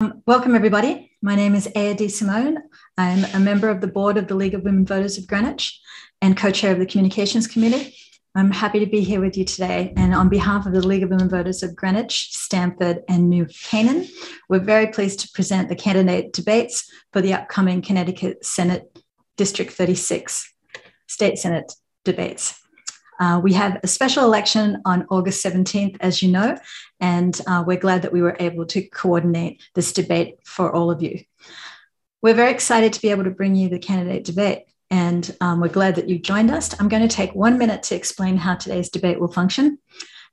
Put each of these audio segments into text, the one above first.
Welcome, everybody. My name is Aya Simone. I'm a member of the board of the League of Women Voters of Greenwich and co-chair of the Communications Committee. I'm happy to be here with you today. And on behalf of the League of Women Voters of Greenwich, Stamford, and New Canaan, we're very pleased to present the candidate debates for the upcoming Connecticut Senate District 36 State Senate debates. We have a special election on August 17th, as you know, and we're glad that we were able to coordinate this debate for all of you. We're very excited to be able to bring you the candidate debate, and we're glad that you joined us. I'm going to take 1 minute to explain how today's debate will function,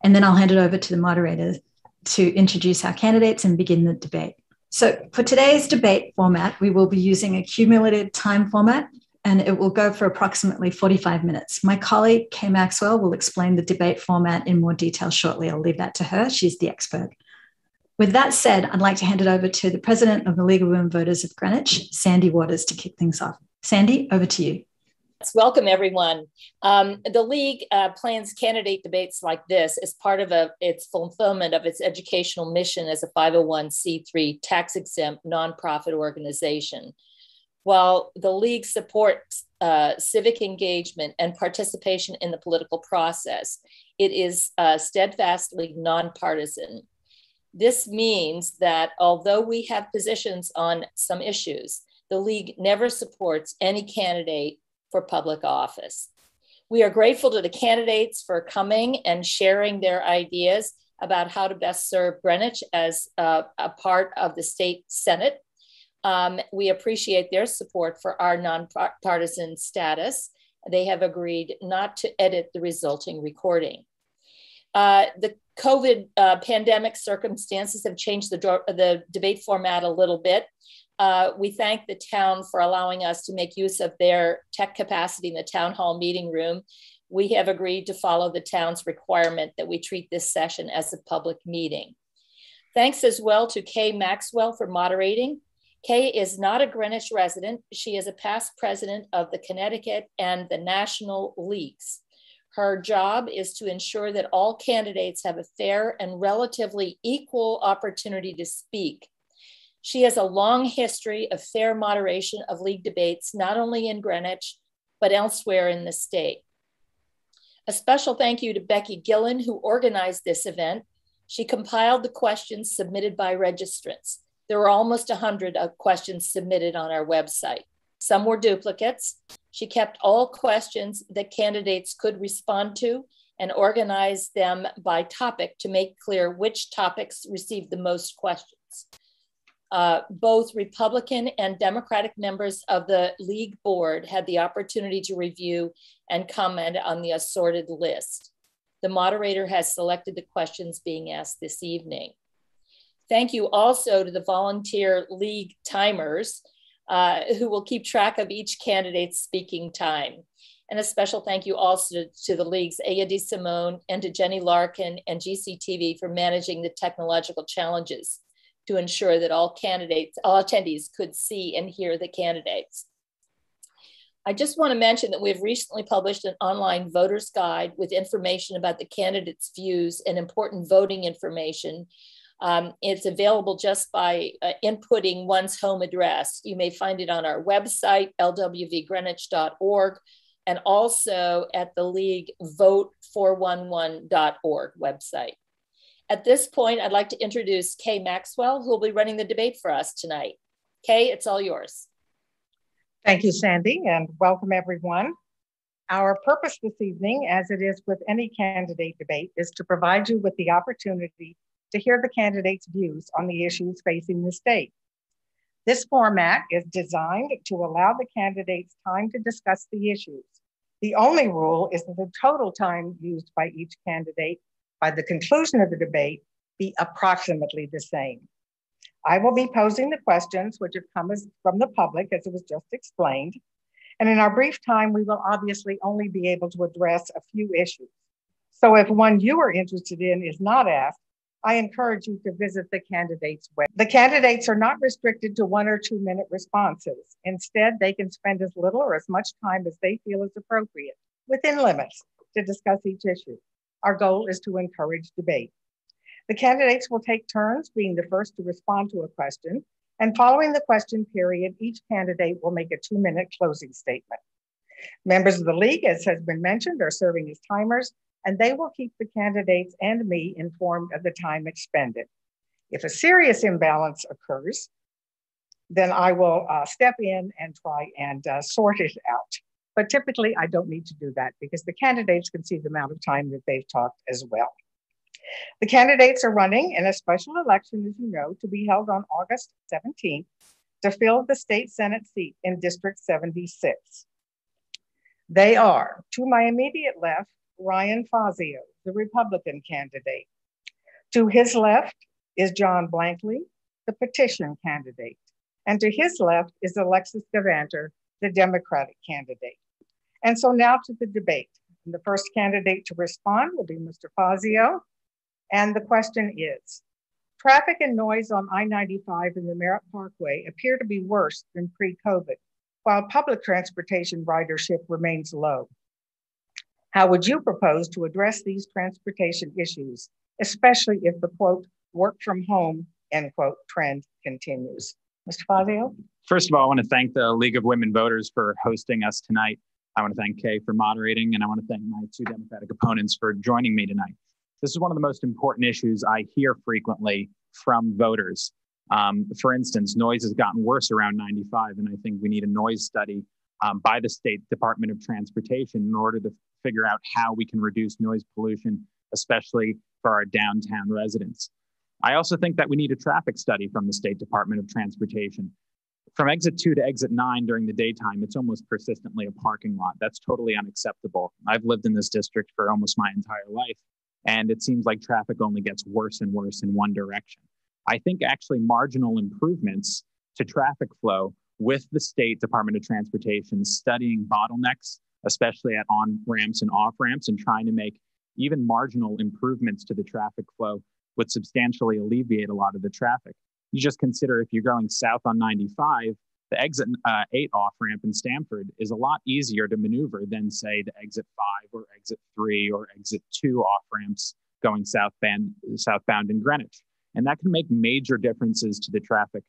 and then I'll hand it over to the moderator to introduce our candidates and begin the debate. So for today's debate format, we will be using a cumulative time format, and it will go for approximately 45 minutes. My colleague, Kay Maxwell, will explain the debate format in more detail shortly. I'll leave that to her. She's the expert. With that said, I'd like to hand it over to the president of the League of Women Voters of Greenwich, Sandy Waters, to kick things off. Sandy, over to you. Welcome, everyone. The League plans candidate debates like this as part of its fulfillment of its educational mission as a 501c3 tax-exempt nonprofit organization. While the League supports civic engagement and participation in the political process, it is steadfastly nonpartisan. This means that although we have positions on some issues, the League never supports any candidate for public office. We are grateful to the candidates for coming and sharing their ideas about how to best serve Greenwich as a part of the state Senate. We appreciate their support for our nonpartisan status. They have agreed not to edit the resulting recording. The COVID pandemic circumstances have changed the debate format a little bit. We thank the town for allowing us to make use of their tech capacity in the town hall meeting room. We have agreed to follow the town's requirement that we treat this session as a public meeting. Thanks as well to Kay Maxwell for moderating. Kay is not a Greenwich resident. She is a past president of the Connecticut and the National Leagues. Her job is to ensure that all candidates have a fair and relatively equal opportunity to speak. She has a long history of fair moderation of league debates, not only in Greenwich, but elsewhere in the state. A special thank you to Becky Gillen, who organized this event. She compiled the questions submitted by registrants. There were almost 100 questions submitted on our website. Some were duplicates. She kept all questions that candidates could respond to and organized them by topic to make clear which topics received the most questions. Both Republican and Democratic members of the League board had the opportunity to review and comment on the assorted list. The moderator has selected the questions being asked this evening. Thank you also to the volunteer League timers who will keep track of each candidate's speaking time. And a special thank you also to the League's Aya Simone and to Jenny Larkin and GCTV for managing the technological challenges to ensure that all attendees could see and hear the candidates. I just want to mention that we've recently published an online voter's guide with information about the candidates' views and important voting information. It's available just by inputting one's home address. You may find it on our website, lwvgreenwich.org, and also at the League vote411.org website. At this point, I'd like to introduce Kay Maxwell, who will be running the debate for us tonight. Kay, it's all yours. Thank you, Sandy, and welcome everyone. Our purpose this evening, as it is with any candidate debate, is to provide you with the opportunity to hear the candidates' views on the issues facing the state. This format is designed to allow the candidates time to discuss the issues. The only rule is that the total time used by each candidate by the conclusion of the debate be approximately the same. I will be posing the questions which have come from the public, as it was just explained. And in our brief time, we will obviously only be able to address a few issues. So if one you are interested in is not asked, I encourage you to visit the candidates' web. The candidates are not restricted to 1 or 2 minute responses. Instead, they can spend as little or as much time as they feel is appropriate, within limits, to discuss each issue. Our goal is to encourage debate. The candidates will take turns being the first to respond to a question, and following the question period, each candidate will make a 2-minute closing statement. Members of the league, as has been mentioned, are serving as timers, and they will keep the candidates and me informed of the time expended. If a serious imbalance occurs, then I will step in and try and sort it out. But typically, I don't need to do that because the candidates can see the amount of time that they've talked as well. The candidates are running in a special election, as you know, to be held on August 17th to fill the state Senate seat in District 76. They are, to my immediate left, Ryan Fazio, the Republican candidate. To his left is John Blankley, the petition candidate. And to his left is Alexis Gavanter, the Democratic candidate. And so now to the debate. And the first candidate to respond will be Mr. Fazio. And the question is, traffic and noise on I-95 and the Merritt Parkway appear to be worse than pre-COVID, while public transportation ridership remains low. How would you propose to address these transportation issues, especially if the quote, work from home, end quote, trend continues? Mr. Fazio? First of all, I want to thank the League of Women Voters for hosting us tonight. I want to thank Kay for moderating, and I want to thank my two Democratic opponents for joining me tonight. This is one of the most important issues I hear frequently from voters. For instance, noise has gotten worse around 95, and I think we need a noise study by the State Department of Transportation in order to figure out how we can reduce noise pollution, especially for our downtown residents. I also think that we need a traffic study from the State Department of Transportation. From exit 2 to exit 9 during the daytime, it's almost persistently a parking lot. That's totally unacceptable. I've lived in this district for almost my entire life, and it seems like traffic only gets worse and worse in one direction. I think actually marginal improvements to traffic flow with the State Department of Transportation studying bottlenecks, especially at on-ramps and off-ramps, and trying to make even marginal improvements to the traffic flow would substantially alleviate a lot of the traffic. You just consider if you're going south on 95, the exit 8 off-ramp in Stamford is a lot easier to maneuver than, say, the exit 5 or exit 3 or exit 2 off-ramps going southbound in Greenwich. And that can make major differences to the traffic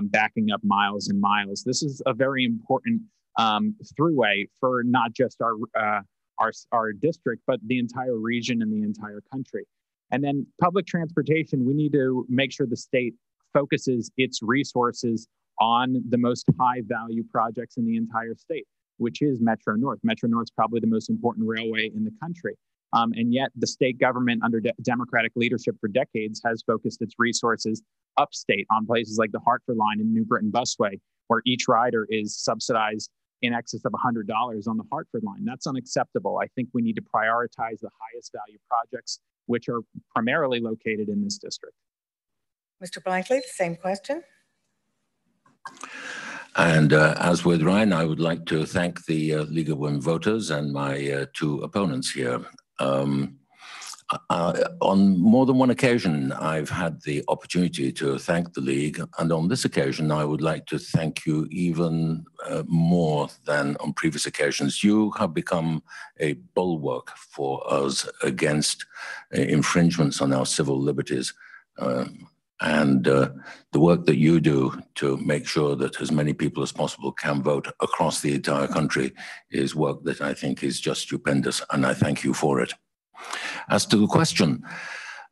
backing up miles and miles. This is a very important throughway for not just our district, but the entire region and the entire country. And then public transportation, we need to make sure the state focuses its resources on the most high value projects in the entire state, which is Metro North. Metro North is probably the most important railway in the country. And yet the state government under Democratic leadership for decades has focused its resources upstate on places like the Hartford line and New Britain Busway, where each rider is subsidized in excess of $100 on the Hartford line. That's unacceptable. I think we need to prioritize the highest value projects, which are primarily located in this district. Mr. Blankley, the same question. And as with Ryan, I would like to thank the League of Women Voters and my two opponents here. On more than one occasion, I've had the opportunity to thank the League, and on this occasion, I would like to thank you even more than on previous occasions. You have become a bulwark for us against infringements on our civil liberties. And the work that you do to make sure that as many people as possible can vote across the entire country is work that I think is just stupendous, and I thank you for it. As to the question,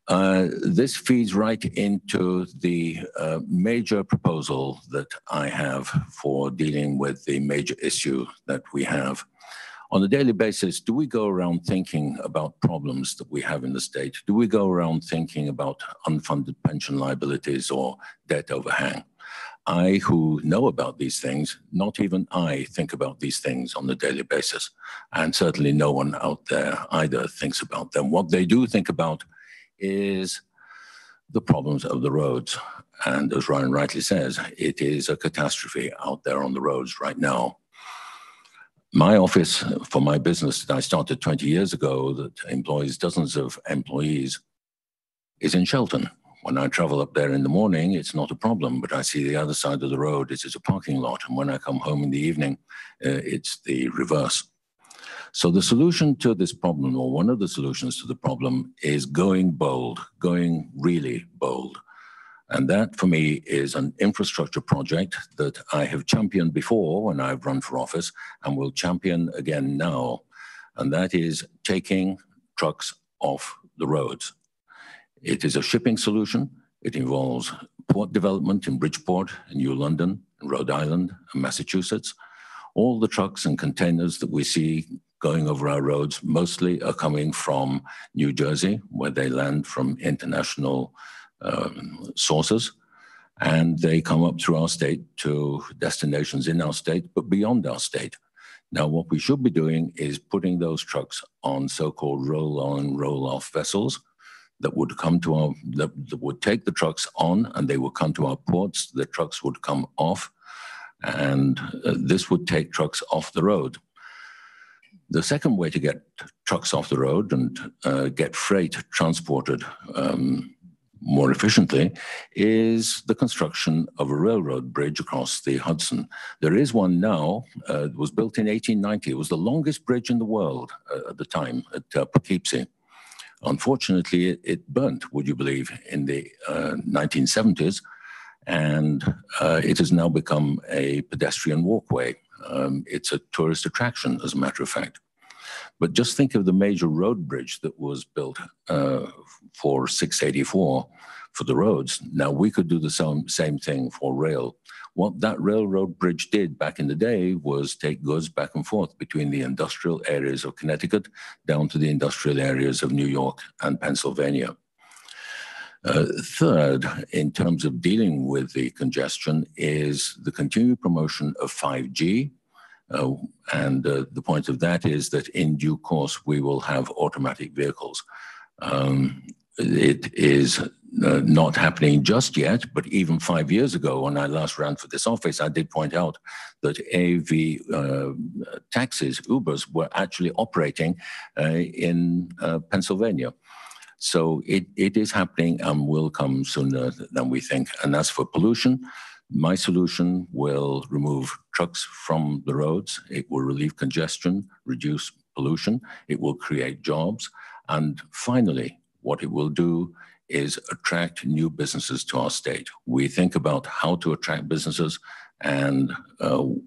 this feeds right into the major proposal that I have for dealing with the major issue that we have. On a daily basis, do we go around thinking about problems that we have in the state? Do we go around thinking about unfunded pension liabilities or debt overhang? I, who know about these things, not even I think about these things on a daily basis. And certainly no one out there either thinks about them. What they do think about is the problems of the roads. And as Ryan rightly says, it is a catastrophe out there on the roads right now. My office for my business that I started 20 years ago that employs dozens of employees is in Shelton. When I travel up there in the morning, it's not a problem, but I see the other side of the road, it is a parking lot. And when I come home in the evening, it's the reverse. So the solution to this problem, or one of the solutions to the problem, is going bold, going really bold. And that, for me, is an infrastructure project that I have championed before when I've run for office and will champion again now. And that is taking trucks off the roads. It is a shipping solution. It involves port development in Bridgeport, in New London, in Rhode Island, and Massachusetts. All the trucks and containers that we see going over our roads mostly are coming from New Jersey, where they land from international sources, and they come up through our state to destinations in our state, but beyond our state. Now, what we should be doing is putting those trucks on so-called roll-on, roll-off vessels that would come to our, that would take the trucks on, and they would come to our ports. The trucks would come off, and this would take trucks off the road. The second way to get trucks off the road and get freight transported more efficiently is the construction of a railroad bridge across the Hudson. There is one now. It was built in 1890. It was the longest bridge in the world at the time at Poughkeepsie. Unfortunately, it burnt, would you believe, in the 1970s, and it has now become a pedestrian walkway. It's a tourist attraction, as a matter of fact. But just think of the major road bridge that was built for 684 for the roads. Now, we could do the same thing for rail. What that railroad bridge did back in the day was take goods back and forth between the industrial areas of Connecticut down to the industrial areas of New York and Pennsylvania. Third, in terms of dealing with the congestion, is the continued promotion of 5G. The point of that is that in due course, we will have automatic vehicles. It is not happening just yet, but even 5 years ago, when I last ran for this office, I did point out that AV taxis, Ubers, were actually operating in Pennsylvania. So it is happening and will come sooner than we think. And as for pollution, my solution will remove trucks from the roads. It will relieve congestion, reduce pollution. It will create jobs. And finally, what it will do is attract new businesses to our state. We think about how to attract businesses, and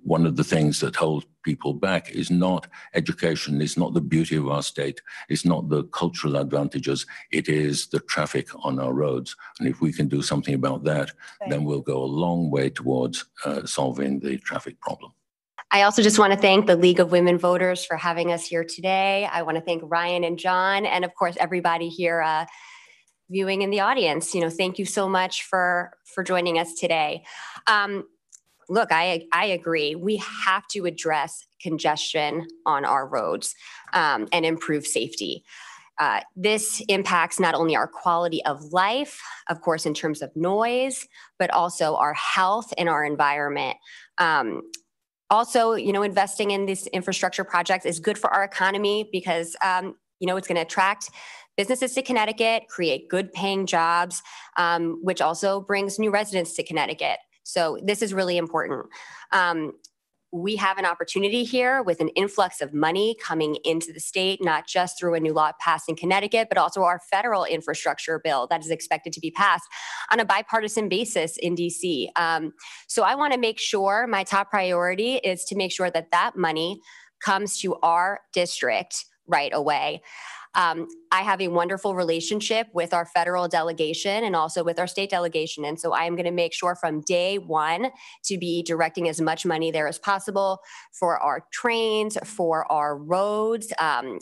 one of the things that hold people back is not education, it's not the beauty of our state, it's not the cultural advantages, it is the traffic on our roads. And if we can do something about that, then we'll go a long way towards solving the traffic problem. I also just want to thank the League of Women Voters for having us here today. I want to thank Ryan and John, and of course, everybody here viewing in the audience. You know, thank you so much for joining us today. Look, I agree. We have to address congestion on our roads and improve safety. This impacts not only our quality of life, of course, in terms of noise, but also our health and our environment. Also, you know, investing in these infrastructure projects is good for our economy because, you know, it's going to attract businesses to Connecticut, create good paying jobs, which also brings new residents to Connecticut. So this is really important. We have an opportunity here with an influx of money coming into the state, not just through a new law passed in Connecticut, but also our federal infrastructure bill that is expected to be passed on a bipartisan basis in DC. So I want to make sure my top priority is to make sure that that money comes to our district right away. I have a wonderful relationship with our federal delegation and also with our state delegation. And so I am going to make sure from day one to be directing as much money there as possible for our trains, for our roads.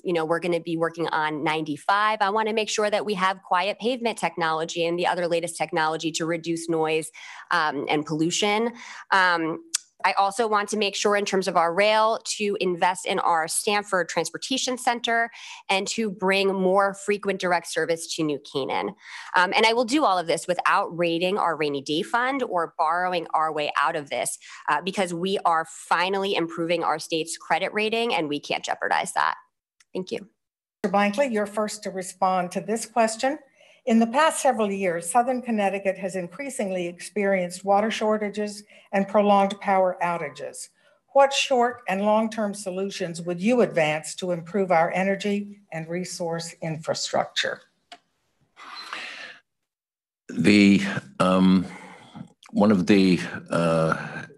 You know, we're going to be working on 95. I want to make sure that we have quiet pavement technology and the other latest technology to reduce noise and pollution. I also want to make sure in terms of our rail to invest in our Stanford Transportation Center and to bring more frequent direct service to New Canaan. And I will do all of this without raiding our rainy day fund or borrowing our way out of this because we are finally improving our state's credit rating and we can't jeopardize that. Thank you. Mr. Blankley, you're first to respond to this question. In the past several years, Southern Connecticut has increasingly experienced water shortages and prolonged power outages. What short and long-term solutions would you advance to improve our energy and resource infrastructure? One of the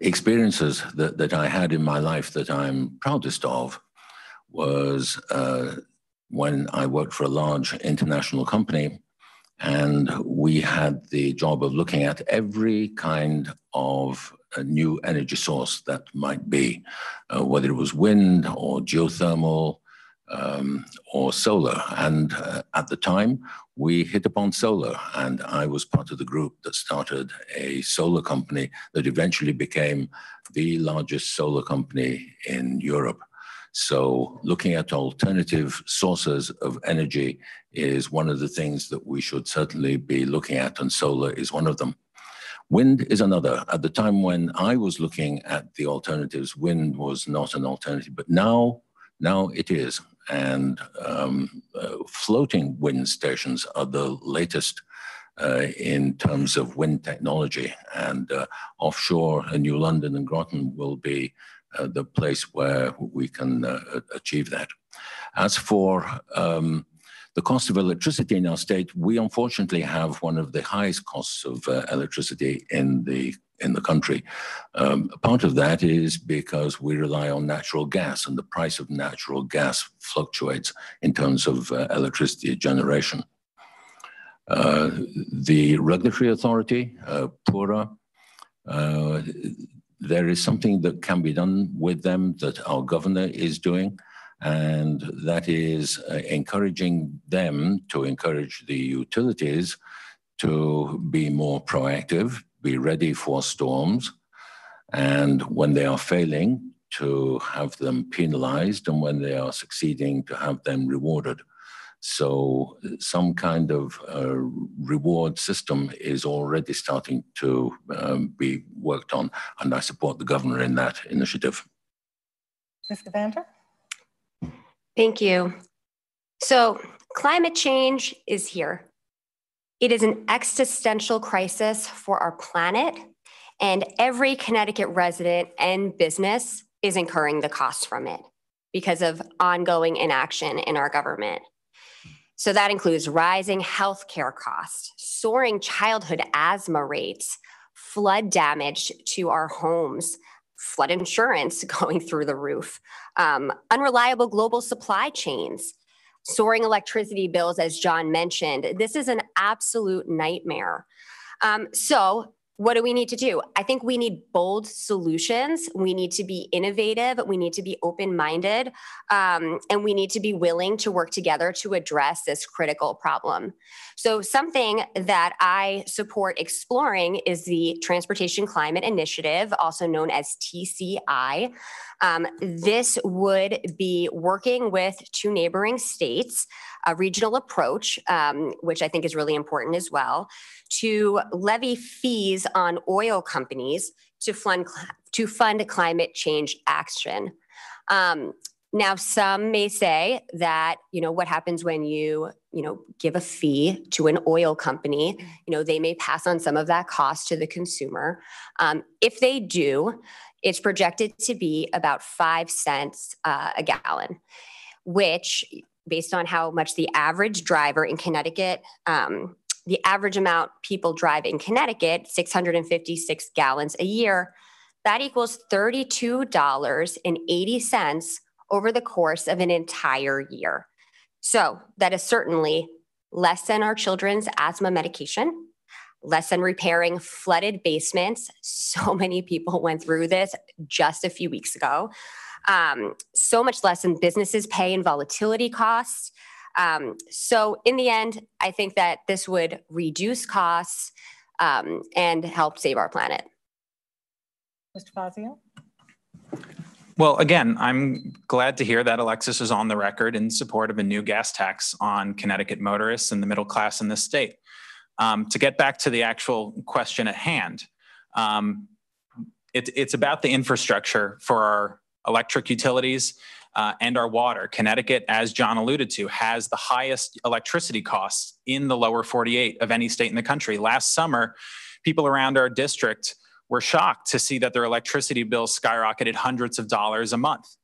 experiences that I had in my life that I'm proudest of was when I worked for a large international company, and we had the job of looking at every kind of a new energy source that might be, whether it was wind or geothermal or solar. And at the time, we hit upon solar, and I was part of the group that started a solar company that eventually became the largest solar company in Europe. So looking at alternative sources of energy is one of the things that we should certainly be looking at, and solar is one of them. Wind is another. At the time when I was looking at the alternatives, wind was not an alternative, but now it is. And floating wind stations are the latest in terms of wind technology. And offshore New London and Groton will be the place where we can achieve that. As for the cost of electricity in our state, we unfortunately have one of the highest costs of electricity in the country. Part of that is because we rely on natural gas, and the price of natural gas fluctuates in terms of electricity generation. The regulatory authority, PURA, there is something that can be done with them that our governor is doing, and that is encouraging them to encourage the utilities to be more proactive, be ready for storms, and when they are failing, to have them penalized, and when they are succeeding, to have them rewarded. So some kind of reward system is already starting to be worked on, and I support the governor in that initiative. Mr. Vander? Thank you. So climate change is here. It is an existential crisis for our planet, and every Connecticut resident and business is incurring the cost from it because of ongoing inaction in our government. So that includes rising healthcare costs, soaring childhood asthma rates, flood damage to our homes, flood insurance going through the roof, unreliable global supply chains, soaring electricity bills, as John mentioned. This is an absolute nightmare. So what do we need to do? I think we need bold solutions. We need to be innovative. We need to be open-minded, and we need to be willing to work together to address this critical problem. So something that I support exploring is the Transportation Climate Initiative, also known as TCI. This would be working with 2 neighboring states, a regional approach, which I think is really important as well, to levy fees on oil companies to fund climate change action. Now, some may say that, what happens when you give a fee to an oil company, they may pass on some of that cost to the consumer. If they do, it's projected to be about 5 cents a gallon, which, based on how much the average driver in Connecticut, the average amount people drive in Connecticut, 656 gallons a year, that equals $32.80 over the course of an entire year. So that is certainly less than our children's asthma medication, less than repairing flooded basements. So many people went through this just a few weeks ago. So much less than businesses pay in volatility costs. So in the end, I think that this would reduce costs and help save our planet. Mr. Fazio? Well, again, I'm glad to hear that Alexis is on the record in support of a new gas tax on Connecticut motorists and the middle class in this state. To get back to the actual question at hand, it's about the infrastructure for our electric utilities and our water. Connecticut, as John alluded to, has the highest electricity costs in the lower 48 of any state in the country. Last summer, people around our district were shocked to see that their electricity bills skyrocketed hundreds of dollars a month.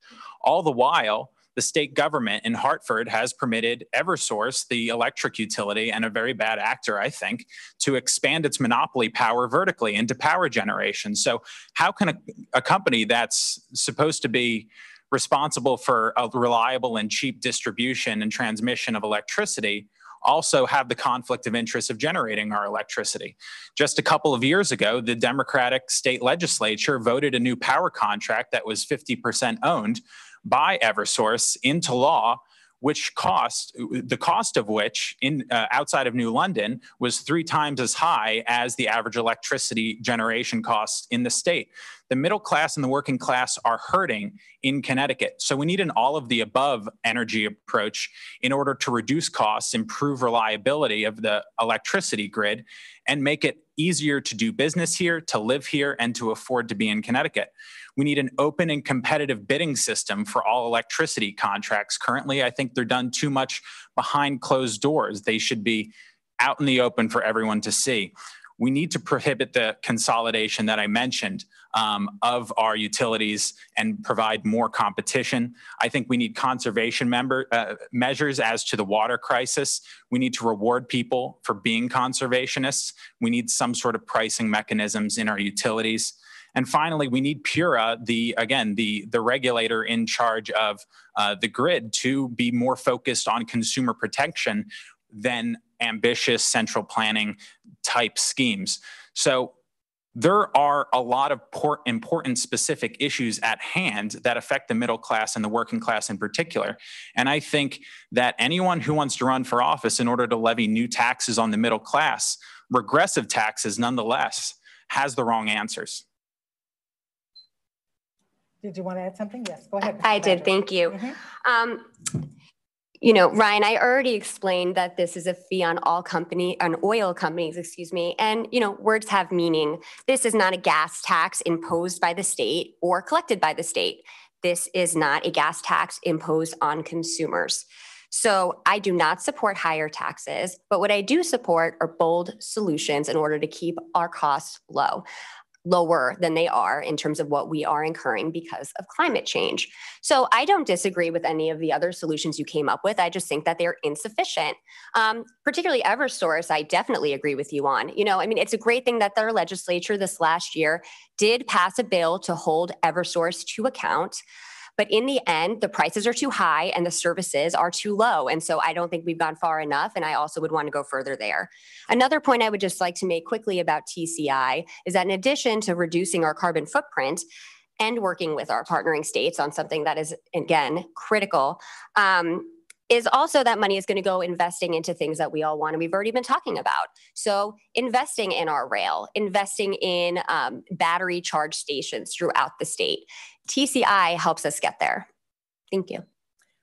All the while, the state government in Hartford has permitted Eversource, the electric utility, and a very bad actor, I think, to expand its monopoly power vertically into power generation. So how can a company that's supposed to be responsible for a reliable and cheap distribution and transmission of electricity also have the conflict of interest of generating our electricity? Just a couple of years ago, the Democratic state legislature voted a new power contract that was 50% owned by Eversource into law, which the cost of which outside of New London was 3 times as high as the average electricity generation costs in the state. The middle class and the working class are hurting in Connecticut. So we need an all of the above energy approach in order to reduce costs, improve reliability of the electricity grid, and make it easier to do business here, to live here, and to afford to be in Connecticut. We need an open and competitive bidding system for all electricity contracts. Currently, I think they're done too much behind closed doors. They should be out in the open for everyone to see. We need to prohibit the consolidation that I mentioned of our utilities and provide more competition. I think we need conservation measures as to the water crisis. We need to reward people for being conservationists. We need some sort of pricing mechanisms in our utilities. And finally, we need PURA, the regulator in charge of the grid, to be more focused on consumer protection than ambitious central planning type schemes. So there are a lot of important specific issues at hand that affect the middle class and the working class in particular. And I think that anyone who wants to run for office in order to levy new taxes on the middle class, regressive taxes nonetheless, has the wrong answers. Did you want to add something? Yes, go ahead. I did, thank you. Mm-hmm. You know, Ryan, I already explained that this is a fee on oil companies, excuse me. And, you know, words have meaning. This is not a gas tax imposed by the state or collected by the state. This is not a gas tax imposed on consumers. So I do not support higher taxes, but what I do support are bold solutions in order to keep our costs lower than they are in terms of what we are incurring because of climate change. So I don't disagree with any of the other solutions you came up with. I just think that they're insufficient. Particularly Eversource, I definitely agree with you on. You know, I mean, it's a great thing that their legislature this last year did pass a bill to hold Eversource to account. But in the end, the prices are too high and the services are too low. And so I don't think we've gone far enough. And I also would want to go further there. Another point I would just like to make quickly about TCI is that in addition to reducing our carbon footprint and working with our partnering states on something that is, again, critical, is also that money is going to go investing into things that we all want and we've already been talking about. So investing in our rail, investing in battery charge stations throughout the state. TCI helps us get there. Thank you.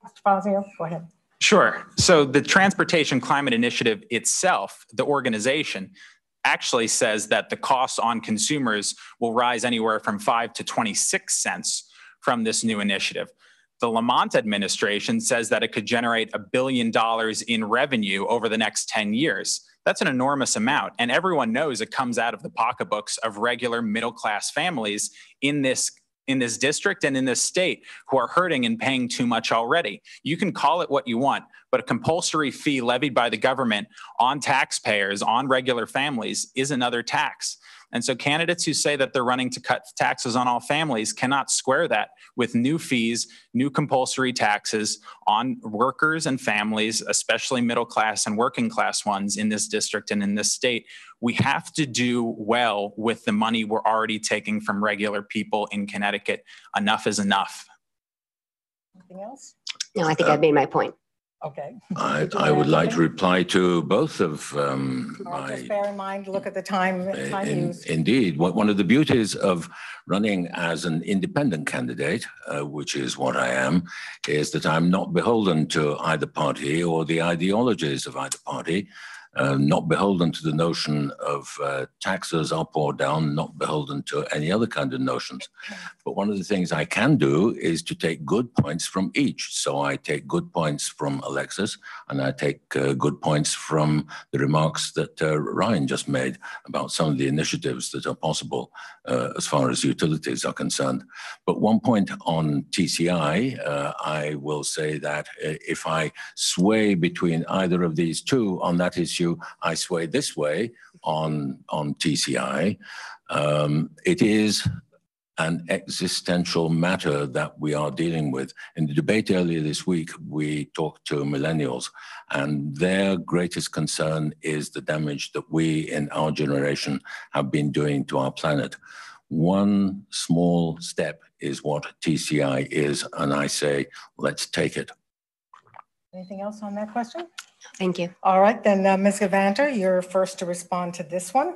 Mr. Fazio, go ahead. Sure. So the Transportation Climate Initiative itself, the organization, actually says that the costs on consumers will rise anywhere from 5 to 26 cents from this new initiative. The Lamont administration says that it could generate $1 billion in revenue over the next 10 years. That's an enormous amount. And everyone knows it comes out of the pocketbooks of regular middle-class families in this district and in this state who are hurting and paying too much already. You can call it what you want, but a compulsory fee levied by the government on taxpayers, on regular families, is another tax. And so candidates who say that they're running to cut taxes on all families cannot square that with new fees, new compulsory taxes on workers and families, especially middle class and working class ones in this district and in this state. We have to do well with the money we're already taking from regular people in Connecticut. Enough is enough. Anything else? No, I think I've made my point. Okay. I would like to reply to both of just bear in mind, look at the time used. Indeed. One of the beauties of running as an independent candidate, which is what I am, is that I'm not beholden to either party or the ideologies of either party. not beholden to the notion of taxes up or down, not beholden to any other kind of notions. But one of the things I can do is to take good points from each. So I take good points from Alexis, and I take good points from the remarks that Ryan just made about some of the initiatives that are possible as far as utilities are concerned. But one point on TCI, I will say that if I sway between either of these two on that issue, I sway this way on TCI. It is an existential matter that we are dealing with. In the debate earlier this week, we talked to millennials, and their greatest concern is the damage that we in our generation have been doing to our planet. One small step is what TCI is, and I say, let's take it. Anything else on that question? Thank you. All right, then Ms. Gavanter, you're first to respond to this one.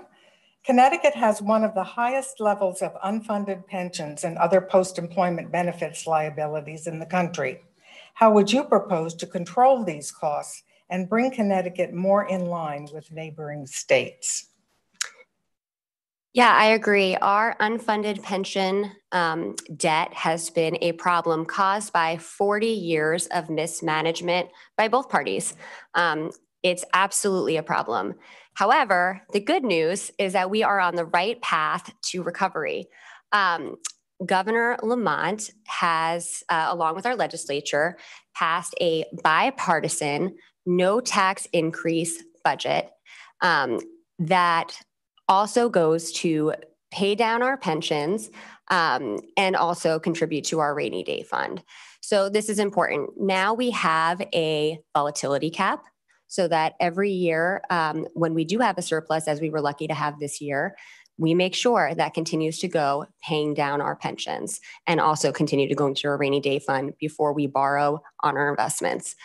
Connecticut has one of the highest levels of unfunded pensions and other post-employment benefits liabilities in the country. How would you propose to control these costs and bring Connecticut more in line with neighboring states? Yeah, I agree. Our unfunded pension debt has been a problem caused by 40 years of mismanagement by both parties. It's absolutely a problem. However, the good news is that we are on the right path to recovery. Governor Lamont has, along with our legislature, passed a bipartisan no tax increase budget that also goes to pay down our pensions and also contribute to our rainy day fund. So this is important. Now we have a volatility cap so that every year when we do have a surplus, as we were lucky to have this year, we make sure that continues to go paying down our pensions and also continue to go into our rainy day fund before we borrow on our investments.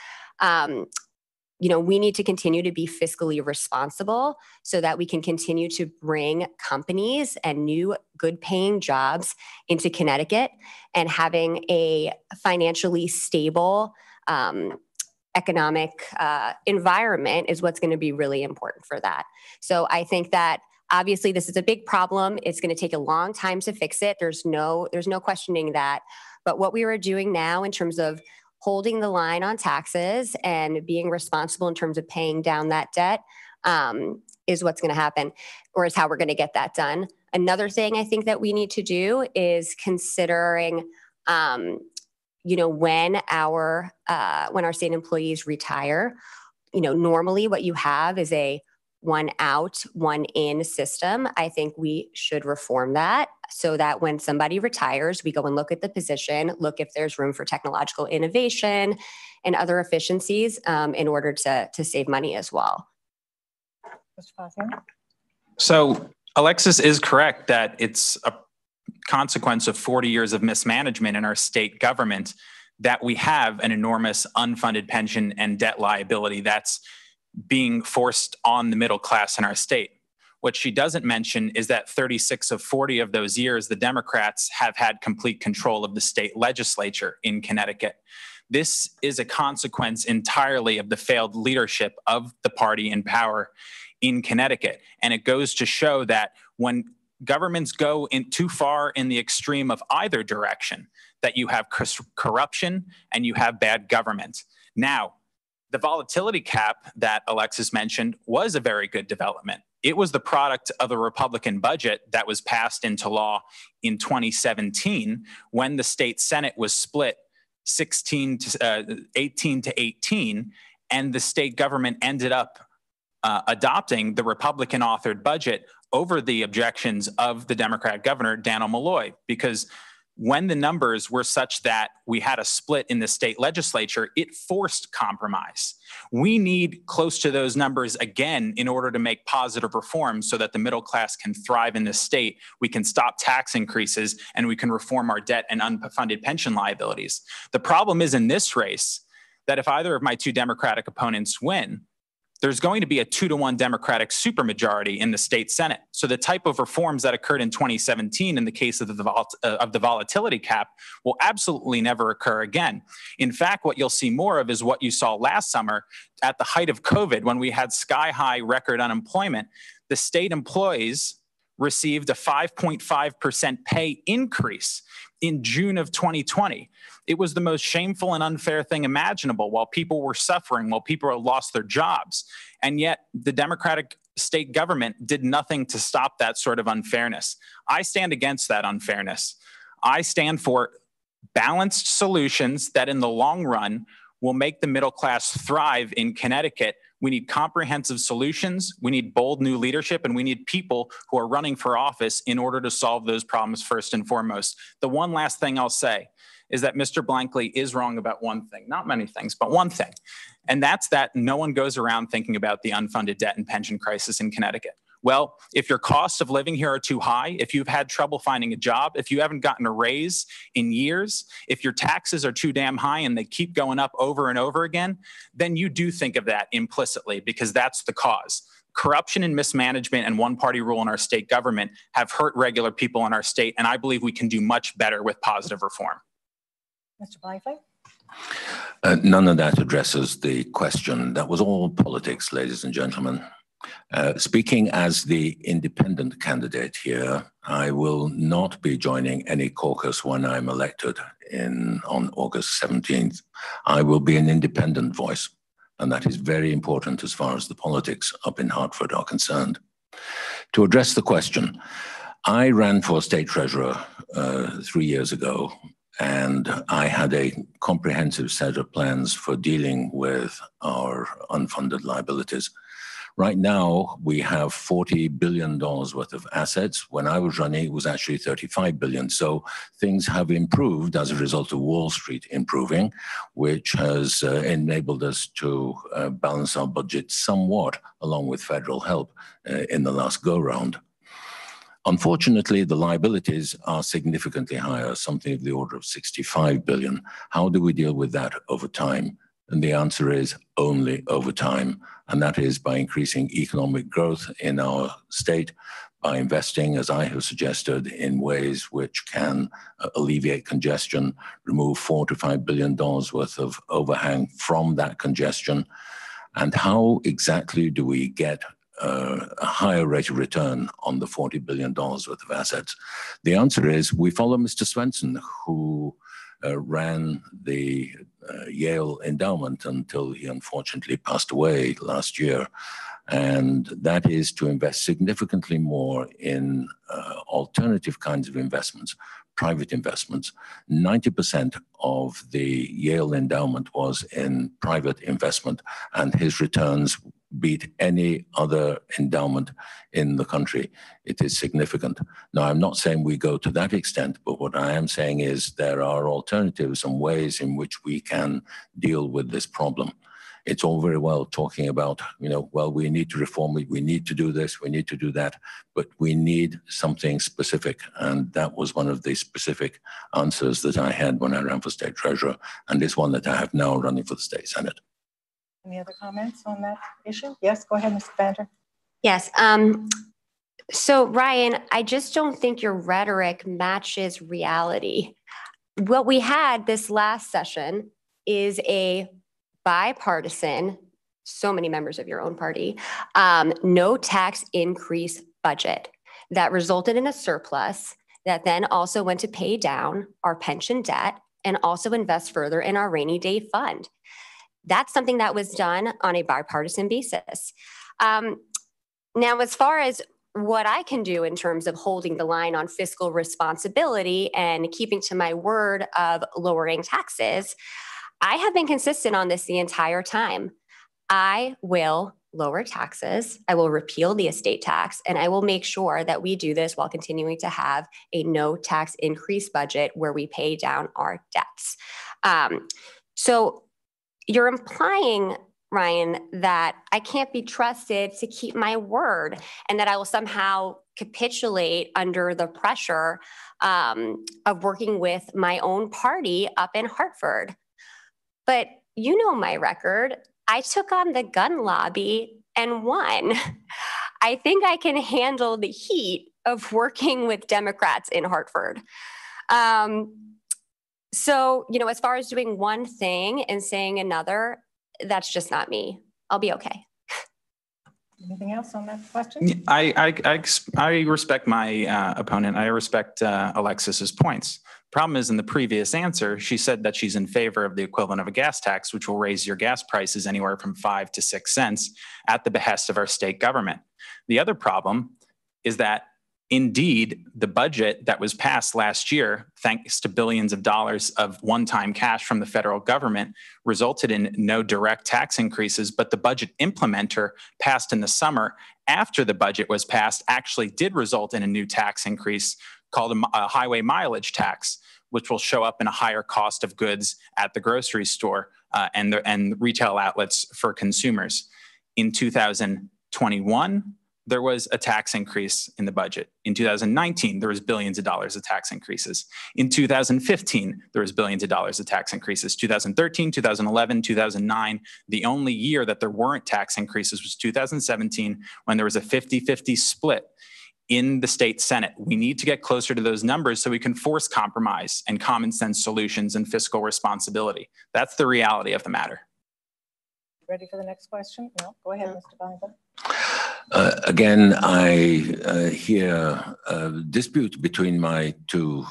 We need to continue to be fiscally responsible so that we can continue to bring companies and new good paying jobs into Connecticut, and having a financially stable economic environment is what's going to be really important for that. So I think that obviously this is a big problem. It's going to take a long time to fix it. There's no questioning that. But what we are doing now in terms of holding the line on taxes and being responsible in terms of paying down that debt is what's going to happen, or is how we're going to get that done. Another thing I think that we need to do is considering, when our state employees retire, normally what you have is a one out, one in system. I think we should reform that so that when somebody retires, we go and look at the position, look if there's room for technological innovation and other efficiencies in order to save money as well. So Alexis is correct that it's a consequence of 40 years of mismanagement in our state government that we have an enormous unfunded pension and debt liability that's being forced on the middle class in our state. What she doesn't mention is that 36 of 40 of those years, the Democrats have had complete control of the state legislature in Connecticut. This is a consequence entirely of the failed leadership of the party in power in Connecticut. And it goes to show that when governments go in too far in the extreme of either direction, that you have corruption and you have bad government. Now, the volatility cap that Alexis mentioned was a very good development. It was the product of a Republican budget that was passed into law in 2017 when the state Senate was split 18 to 18, and the state government ended up adopting the Republican authored budget over the objections of the Democrat governor, Dannel Malloy, because when the numbers were such that we had a split in the state legislature, it forced compromise. We need close to those numbers again in order to make positive reforms so that the middle class can thrive in this state. We can stop tax increases and we can reform our debt and unfunded pension liabilities. The problem is in this race that if either of my two Democratic opponents win, there's going to be a 2-to-1 Democratic supermajority in the state Senate. So the type of reforms that occurred in 2017 in the case of the volatility cap will absolutely never occur again. In fact, what you'll see more of is what you saw last summer at the height of COVID, when we had sky-high record unemployment. The state employees received a 5.5% pay increase in June of 2020. It was the most shameful and unfair thing imaginable while people were suffering, while people had lost their jobs. And yet the Democratic state government did nothing to stop that sort of unfairness. I stand against that unfairness. I stand for balanced solutions that in the long run will make the middle class thrive in Connecticut. We need comprehensive solutions, we need bold new leadership, and we need people who are running for office in order to solve those problems first and foremost. The one last thing I'll say is that Mr. Blankley is wrong about one thing, not many things, but one thing. And that's that no one goes around thinking about the unfunded debt and pension crisis in Connecticut. Well, if your costs of living here are too high, if you've had trouble finding a job, if you haven't gotten a raise in years, if your taxes are too damn high and they keep going up over and over again, then you do think of that implicitly because that's the cause. Corruption and mismanagement and one-party rule in our state government have hurt regular people in our state, and I believe we can do much better with positive reform. Mr. Blankley? None of that addresses the question. That was all politics, ladies and gentlemen. Speaking as the independent candidate here, I will not be joining any caucus when I'm elected on August 17th. I will be an independent voice, and that is very important as far as the politics up in Hartford are concerned. To address the question, I ran for state treasurer 3 years ago, and I had a comprehensive set of plans for dealing with our unfunded liabilities. Right now, we have $40 billion worth of assets. When I was running, it was actually $35 billion. So things have improved as a result of Wall Street improving, which has enabled us to balance our budget somewhat, along with federal help in the last go-round. Unfortunately, the liabilities are significantly higher, something of the order of $65 billion. How do we deal with that over time? And the answer is only over time. And that is by increasing economic growth in our state, by investing, as I have suggested, in ways which can alleviate congestion, remove $4 to $5 billion worth of overhang from that congestion. And how exactly do we get a higher rate of return on the $40 billion worth of assets? The answer is we follow Mr. Swenson, who ran the Yale endowment until he unfortunately passed away last year. And that is to invest significantly more in alternative kinds of investments, private investments. 90% of the Yale endowment was in private investment, and his returns beat any other endowment in the country. It is significant. Now, I'm not saying we go to that extent, but what I am saying is there are alternatives and ways in which we can deal with this problem. It's all very well talking about, well, we need to reform it, we need to do this, we need to do that, but we need something specific. And that was one of the specific answers that I had when I ran for state treasurer, and it's one that I have now running for the state senate. Any other comments on that issue? Yes, go ahead, Ms. Vander. Yes. So Ryan, I just don't think your rhetoric matches reality. What we had this last session is a bipartisan, so many members of your own party, no tax increase budget that resulted in a surplus that then also went to pay down our pension debt and also invest further in our rainy day fund. That's something that was done on a bipartisan basis. Now, as far as what I can do in terms of holding the line on fiscal responsibility and keeping to my word of lowering taxes, I have been consistent on this the entire time. I will lower taxes, I will repeal the estate tax, and I will make sure that we do this while continuing to have a no tax increase budget where we pay down our debts. So you're implying, Ryan, that I can't be trusted to keep my word and that I will somehow capitulate under the pressure of working with my own party up in Hartford. But you know my record. I took on the gun lobby and won. I think I can handle the heat of working with Democrats in Hartford. So, as far as doing one thing and saying another, that's just not me. I'll be okay. Anything else on that question? I respect my opponent. I respect Alexis's points. Problem is, in the previous answer, she said that she's in favor of the equivalent of a gas tax, which will raise your gas prices anywhere from 5 to 6 cents at the behest of our state government. The other problem is that indeed, the budget that was passed last year, thanks to billions of dollars of one-time cash from the federal government, resulted in no direct tax increases, but the budget implementer passed in the summer after the budget was passed actually did result in a new tax increase called a highway mileage tax, which will show up in a higher cost of goods at the grocery store and retail outlets for consumers. In 2021, there was a tax increase in the budget. In 2019, there was billions of dollars of tax increases. In 2015, there was billions of dollars of tax increases. 2013, 2011, 2009, the only year that there weren't tax increases was 2017, when there was a 50-50 split in the state Senate. We need to get closer to those numbers so we can force compromise and common sense solutions and fiscal responsibility. That's the reality of the matter. Ready for the next question? No, go ahead, Mr. Bonner. Again, I hear a dispute between my two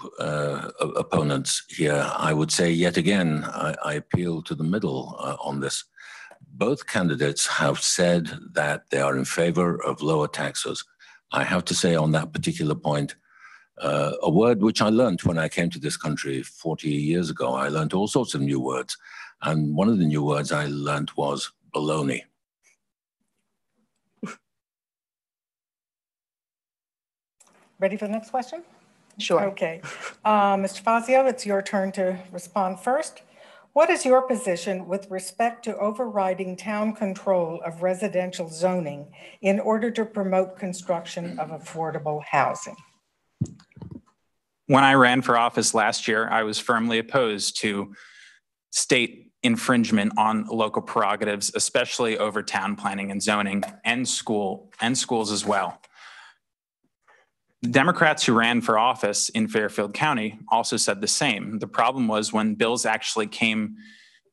opponents here. I would say yet again, I appeal to the middle on this. Both candidates have said that they are in favor of lower taxes. I have to say on that particular point, a word which I learned when I came to this country 40 years ago. I learned all sorts of new words. And one of the new words I learned was baloney. Ready for the next question? Sure. Okay. Mr. Fazio, it's your turn to respond first. What is your position with respect to overriding town control of residential zoning in order to promote construction of affordable housing? When I ran for office last year, I was firmly opposed to state infringement on local prerogatives, especially over town planning and zoning and schools as well. The Democrats who ran for office in Fairfield County also said the same. The problem was when bills actually came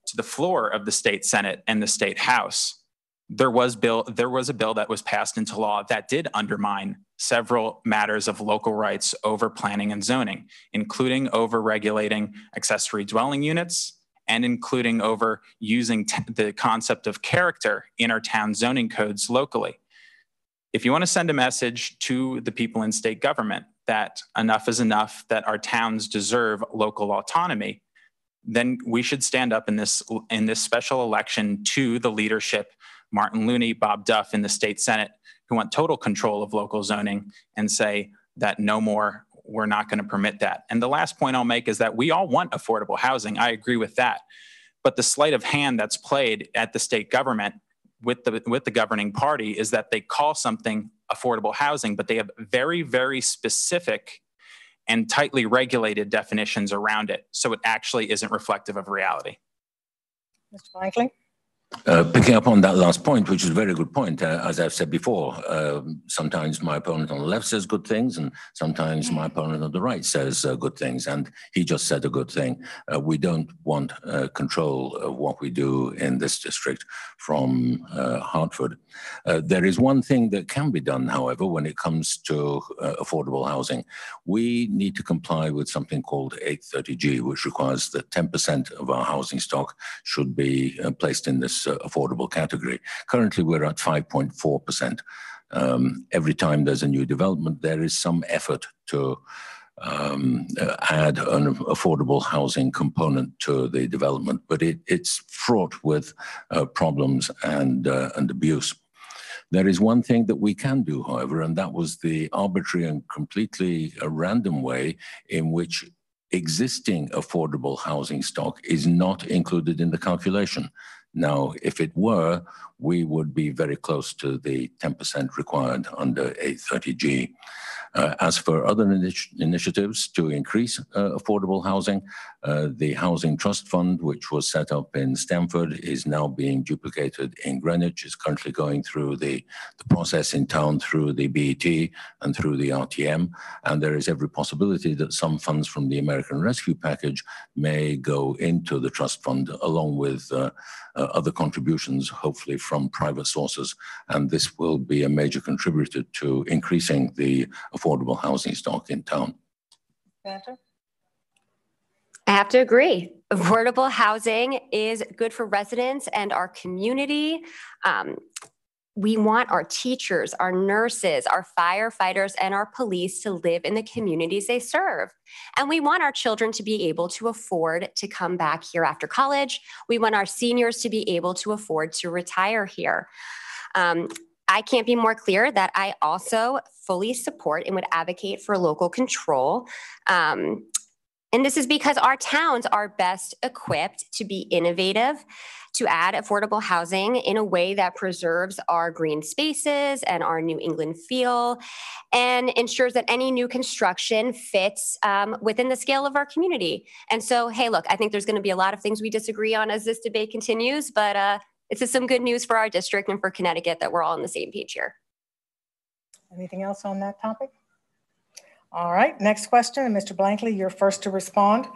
to the floor of the state Senate and the state House, there was a bill that was passed into law that did undermine several matters of local rights over planning and zoning, including over regulating accessory dwelling units and including over using the concept of character in our town zoning codes locally. If you want to send a message to the people in state government that enough is enough, that our towns deserve local autonomy, then we should stand up in this special election to the leadership, Martin Looney, Bob Duff in the state Senate, who want total control of local zoning, and say that no more, we're not going to permit that. And the last point I'll make is that we all want affordable housing. I agree with that. But the sleight of hand that's played at the state government with the governing party is that they call something affordable housing, but they have very, very specific and tightly regulated definitions around it. So it actually isn't reflective of reality. Mr. Blankley? Picking up on that last point, which is a very good point, as I've said before, sometimes my opponent on the left says good things and sometimes my opponent on the right says good things, and he just said a good thing. We don't want control of what we do in this district from Hartford. There is one thing that can be done, however, when it comes to affordable housing. We need to comply with something called 830G, which requires that 10% of our housing stock should be placed in this affordable category. Currently, we're at 5.4%. Every time there's a new development, there is some effort to add an affordable housing component to the development, but it's fraught with problems and abuse. There is one thing that we can do, however, and that was the arbitrary and completely random way in which existing affordable housing stock is not included in the calculation. Now, if it were, we would be very close to the 10% required under 830G. As for other initiatives to increase affordable housing, the Housing Trust Fund, which was set up in Stamford, is now being duplicated in Greenwich. It's currently going through the process in town through the BET and through the RTM. And there is every possibility that some funds from the American Rescue Package may go into the trust fund, along with other contributions, hopefully from private sources. And this will be a major contributor to increasing the affordable housing stock in town. Sandra? I have to agree. Affordable housing is good for residents and our community. We want our teachers, our nurses, our firefighters, and our police to live in the communities they serve. And we want our children to be able to afford to come back here after college. We want our seniors to be able to afford to retire here. I can't be more clear that I also fully support and would advocate for local control. And this is because our towns are best equipped to be innovative, to add affordable housing in a way that preserves our green spaces and our New England feel, and ensures that any new construction fits within the scale of our community. And so, hey, look, I think there's going to be a lot of things we disagree on as this debate continues, but it's just some good news for our district and for Connecticut that we're all on the same page here. Anything else on that topic? All right, next question, and Mr. Blankley, you're first to respond.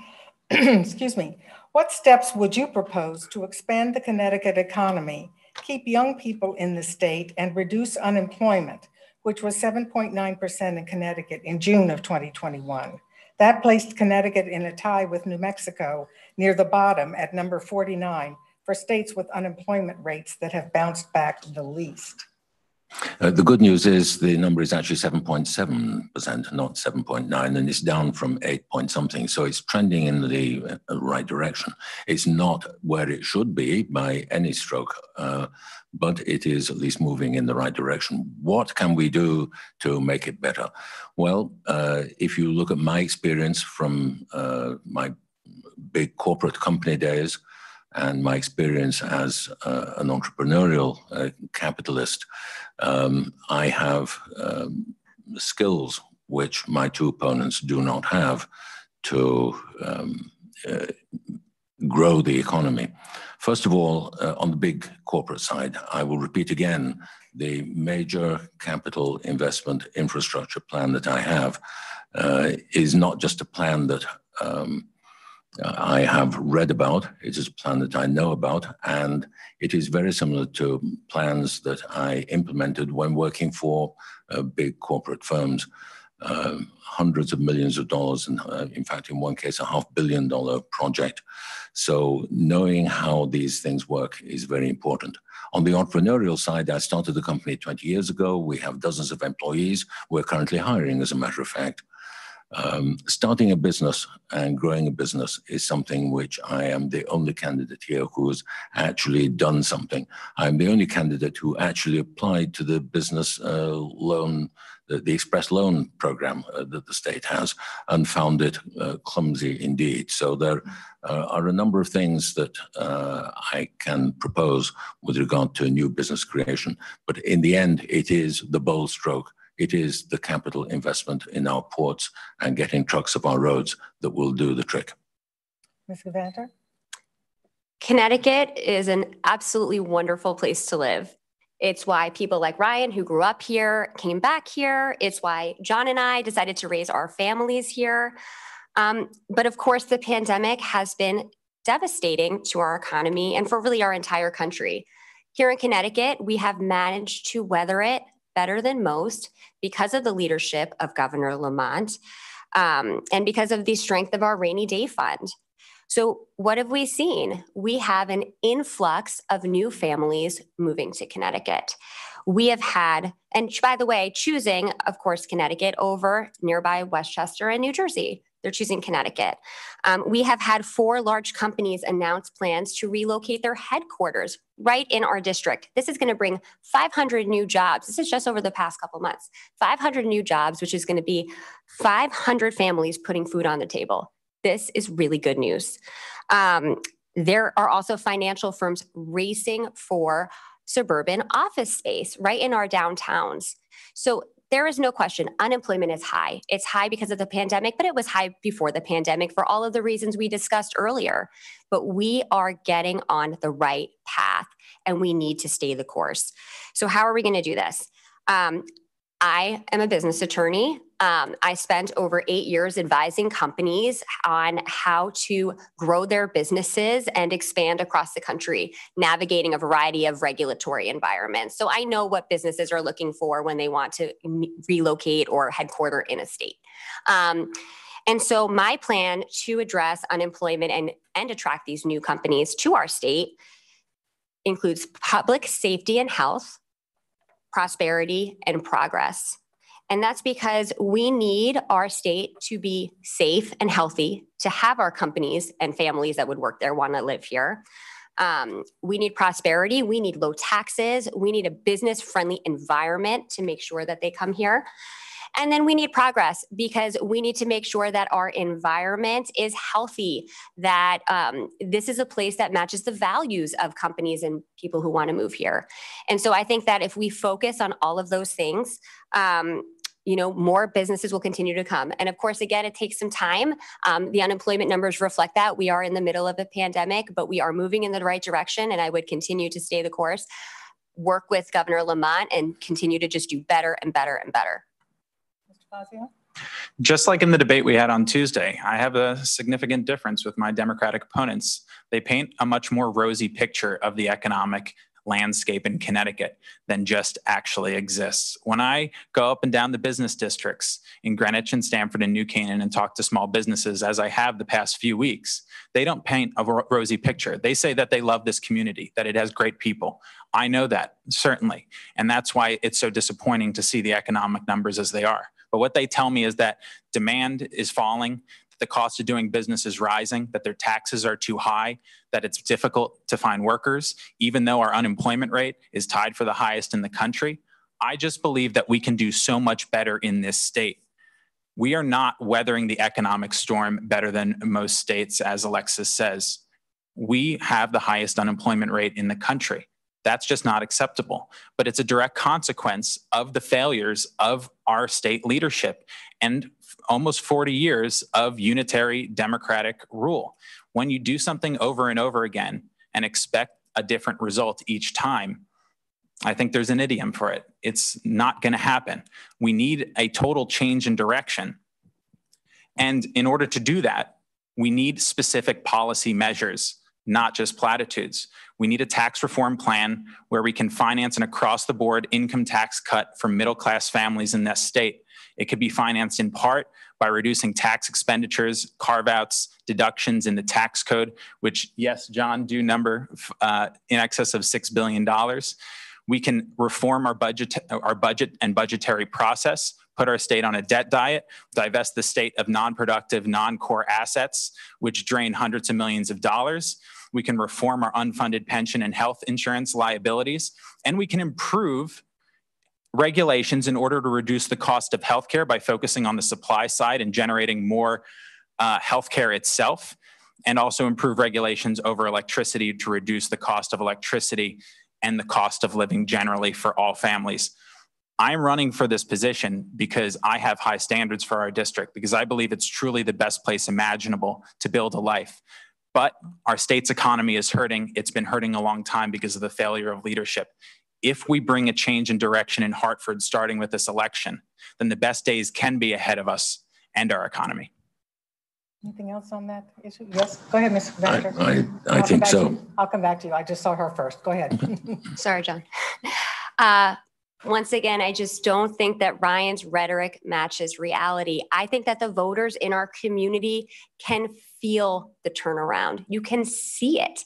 Excuse me. What steps would you propose to expand the Connecticut economy, keep young people in the state, and reduce unemployment, which was 7.9% in Connecticut in June of 2021? That placed Connecticut in a tie with New Mexico near the bottom at number 49 for states with unemployment rates that have bounced back the least. The good news is the number is actually 7.7%, not 7.9, and it's down from 8 point something. So it's trending in the right direction. It's not where it should be by any stroke, but it is at least moving in the right direction. What can we do to make it better? Well, if you look at my experience from my big corporate company days, and my experience as an entrepreneurial capitalist, I have skills which my two opponents do not have to grow the economy. First of all, on the big corporate side, I will repeat again, the major capital investment infrastructure plan that I have is not just a plan that I have read about. It is a plan that I know about, and it is very similar to plans that I implemented when working for big corporate firms, hundreds of millions of dollars, and in fact, in one case, $500 million project. So knowing how these things work is very important. On the entrepreneurial side, I started the company 20 years ago. We have dozens of employees. We're currently hiring, as a matter of fact. Starting a business and growing a business is something which I am the only candidate here who's actually done something. I'm the only candidate who actually applied to the business loan, the express loan program that the state has, and found it clumsy indeed. So there are a number of things that I can propose with regard to new business creation. But in the end, it is the bold stroke. It is the capital investment in our ports and getting trucks off our roads that will do the trick. Ms. Gavander? Connecticut is an absolutely wonderful place to live. It's why people like Ryan, who grew up here, came back here. It's why John and I decided to raise our families here. But of course, the pandemic has been devastating to our economy and for really our entire country. Here in Connecticut, we have managed to weather it better than most because of the leadership of Governor Lamont and because of the strength of our rainy day fund. So what have we seen? We have an influx of new families moving to Connecticut. We have had, and by the way, choosing, of course, Connecticut over nearby Westchester and New Jersey. They're choosing Connecticut. We have had 4 large companies announce plans to relocate their headquarters right in our district. This is going to bring 500 new jobs. This is just over the past couple months. 500 new jobs, which is going to be 500 families putting food on the table. This is really good news. There are also financial firms racing for suburban office space right in our downtowns. So there is no question unemployment is high. It's high because of the pandemic, but it was high before the pandemic for all of the reasons we discussed earlier. But we are getting on the right path and we need to stay the course. So how are we going to do this? I am a business attorney. I spent over 8 years advising companies on how to grow their businesses and expand across the country, navigating a variety of regulatory environments. So I know what businesses are looking for when they want to relocate or headquarter in a state. And so my plan to address unemployment and attract these new companies to our state includes public safety and health, prosperity, and progress. And that's because we need our state to be safe and healthy, to have our companies and families that would work there want to live here. We need prosperity. We need low taxes. We need a business-friendly environment to make sure that they come here. And then we need progress because we need to make sure that our environment is healthy, that this is a place that matches the values of companies and people who want to move here. And so I think that if we focus on all of those things, more businesses will continue to come. And of course, again, it takes some time. The unemployment numbers reflect that. We are in the middle of a pandemic, but we are moving in the right direction. And I would continue to stay the course, work with Governor Lamont, and continue to just do better and better and better. Just like in the debate we had on Tuesday, I have a significant difference with my Democratic opponents. They paint a much more rosy picture of the economic landscape in Connecticut than just actually exists. When I go up and down the business districts in Greenwich and Stamford and New Canaan and talk to small businesses, as I have the past few weeks, they don't paint a rosy picture. They say that they love this community, that it has great people. I know that, certainly. And that's why it's so disappointing to see the economic numbers as they are. But what they tell me is that demand is falling, that the cost of doing business is rising, that their taxes are too high, that it's difficult to find workers, even though our unemployment rate is tied for the highest in the country. I just believe that we can do so much better in this state. We are not weathering the economic storm better than most states, as Alexis says. We have the highest unemployment rate in the country. That's just not acceptable. But it's a direct consequence of the failures of our state leadership and almost 40 years of unitary democratic rule. When you do something over and over again and expect a different result each time, I think there's an idiom for it. It's not going to happen. We need a total change in direction. And in order to do that, we need specific policy measures, not just platitudes. We need a tax reform plan where we can finance an across-the-board income tax cut for middle-class families in this state. It could be financed in part by reducing tax expenditures, carve-outs, deductions in the tax code, which, yes, John, do number in excess of $6 billion. We can reform our budget and budgetary process, put our state on a debt diet, divest the state of non-productive, non-core assets, which drain hundreds of millions of dollars. We can reform our unfunded pension and health insurance liabilities, and we can improve regulations in order to reduce the cost of healthcare by focusing on the supply side and generating more healthcare itself, and also improve regulations over electricity to reduce the cost of electricity and the cost of living generally for all families. I'm running for this position because I have high standards for our district, because I believe it's truly the best place imaginable to build a life. But our state's economy is hurting. It's been hurting a long time because of the failure of leadership. If we bring a change in direction in Hartford, starting with this election, then the best days can be ahead of us and our economy. Anything else on that issue? Yes, go ahead, Ms. Baxter. I think so. I'll come back to you. I just saw her first. Go ahead. Sorry, John. Once again, I just don't think that Ryan's rhetoric matches reality. I think that the voters in our community can feel the turnaround. You can see it.